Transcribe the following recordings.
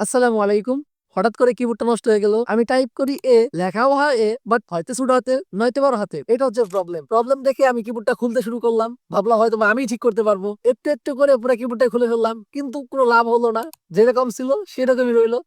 আসসালামু আলাইকুম। হঠাৎ করে কিবোর্ডটা নষ্ট হয়ে গেল। আমি টাইপ করি এ, লেখাও হয় এ, বাট হয়তো ছোট হাতের নয়তো বড় হাতের। এটা হচ্ছে প্রবলেম। প্রবলেম দেখে আমি কিবোর্ডটা খুলতে শুরু করলাম। ভাবলাম হয়তোবা আমিই ঠিক করতে পারবো। একটু, একটু করে পুরা কিবোর্ডটাই খুলে ফেললাম। কিন্তু কোনো লাভ হলো না। যেরকম ছিল সেরকমই রইলো।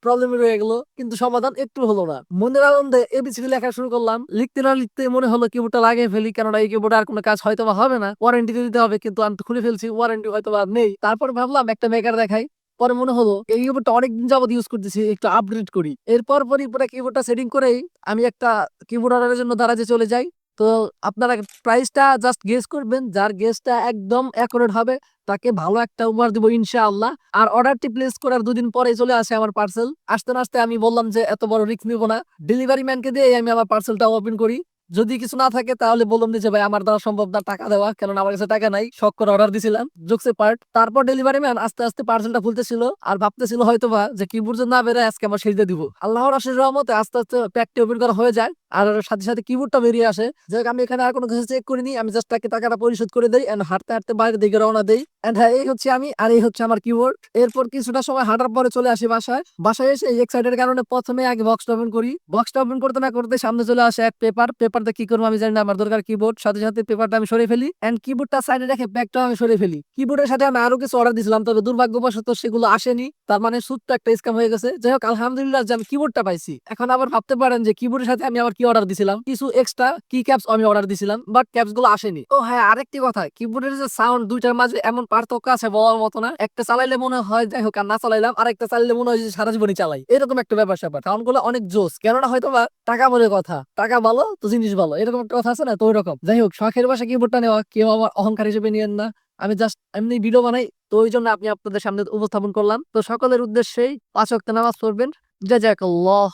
প্রবলেমই রয়ে গেল। কিন্তু সমাধান একটু হলো না। মনের আনন্দে এবিসিডি লেখা শুরু করলাম। লিখতে না লিখতে মনে হলো কিবোর্ডটা লাগিয়ে ফেলি। কেননা এই কিবোর্ডে আর কোনো কাজ হয়তোবা হবে না। ওয়ারেন্টি দিতে হবে, কিন্তু আমি তো খুলে ফেলছি। ওয়ারেন্টি হয়তোবা আর নেই। তারপর ভাবলাম একটা মেকার দেখাই। পরে মনে হলো এই কিবোর্ডটা অনেকদিন যাবত ইউজ করতেছি, একটু আপগ্রেড করি। এরপর পরই পুরো কিবোর্ডটা সেটিং করেই আমি একটা কিবোর্ড অর্ডারের জন্য দারাজে চলে যাই। তো আপনারা প্রাইসটা জাস্ট গেস করবেন, যার গেসটা একদম অ্যাকুরেট হবে তাকে ভালো একটা উপহার দিব ইনশাআল্লাহ। আর অর্ডারটি প্লেস করার 2 দিন পরে চলে আসে আমার পার্সেল। আসতে না আসতে আমি বললাম যে এত বড় রিস্ক নিব না, ডেলিভারি ম্যানকে দিয়ে আমি আমার পার্সেলটা ওপেন করি। যদি কিছু না থাকে তাহলে বললাম যে ভাই আমার দ্বারা সম্ভব না টাকা দেওয়া, কারণ আমার কাছে টাকা নাই, শখ করে অর্ডার দিছিলাম জোকসে পার্ট। তারপর ডেলিভারি ম্যান আস্তে আস্তে পার্সেলটা খুলতেছিল আর ভাবতেছিল হয়তোবা যে কিবোর্ড না বেরোয় আজকে আমার সেজে দিব। আল্লাহর আশীর রহমতে আস্তে আস্তে প্যাকটি ওপেন করা হয়ে যায় আর সাথে সাথে কিবোর্ডটা বেরিয়ে আসে। যাই হোক, আমি এখানে আর কোনো কিছু চেক করিনি, আমি জাস্ট তাকে টাকাটা পরিশোধ করে দেই এন্ড হাঁটতে হাঁটতে বাইরের দিকে রওনা দেই। এন্ড হ্যাঁ, এই হচ্ছে আমি আর এই হচ্ছে আমার কিবোর্ড। এরপর কিছুটা সময় হাঁটার পরে চলে আসি বাসায়। বাসায় এসে এক্সাইটেড কারণে প্রথমে আগে বক্সটা ওপেন করি। বক্সটা ওপেন করতে না করতে সামনে চলে আসে এক পেপারটা কি করবো আমি জানি না, আমার দরকার কিবোর্ড। সাথে সাথে পেপারটা আমি সরিয়ে ফেলি এন্ড কিবোর্ডটা সাইডে রেখে ব্যাগটাও আমি সরিয়ে ফেলি। কিবোর্ডের সাথে আমি আরো কিছু অর্ডার দিয়েছিলাম, তবে দুর্ভাগ্যবশত সেগুলো আসেনি। তার মানে ছোট্ট একটা স্ক্যাম হয়ে গেছে। যাই হোক, আলহামদুলিল্লাহ যে আমি কিবোর্ডটা পাইছি। এখন আবার ভাবতে পারেন যে কিবোর্ডের সাথে আমি আবার কি অর্ডার দিছিলাম, কিছু এক্সট্রা কি ক্যাপস আমি অর্ডার দিছিলাম, বাট ক্যাপস গুলো আসেনি। ও হ্যাঁ, আরেকটি কথা, কিবোর্ডের যে সাউন্ড দুইটার মাঝে এমন পার্থক্য আছে বলার মতো না। একটা চালাইলে মনে হয় যাই হোক আর না চালাইলাম, আরেকটা চালাইলে মনে হয় যে সারা জীবনই চালাই, এরকম একটা ব্যাপার স্যাপার। সাউন্ড গুলো অনেক জোস। কেননা হয়তো বা টাকা বলে কথা, টাকা ভালো তো জিনিস ভালো, এরকম একটা কথা আছে না, তো ওইরকম। যাই হোক, শখের বাসা কিবোর্ডটা নেওয়া কেউ আমার অহংকার হিসেবে নিয়েন না। আমি জাস্ট এমনি ভিডিও বানাই, তো ওই জন্য আপনি আপনাদের সামনে উপস্থাপন করলাম। তো সকলের উদ্দেশ্যেই 5 ওয়াক্ত নামাজ পড়বেন। জাযাকাল্লাহ।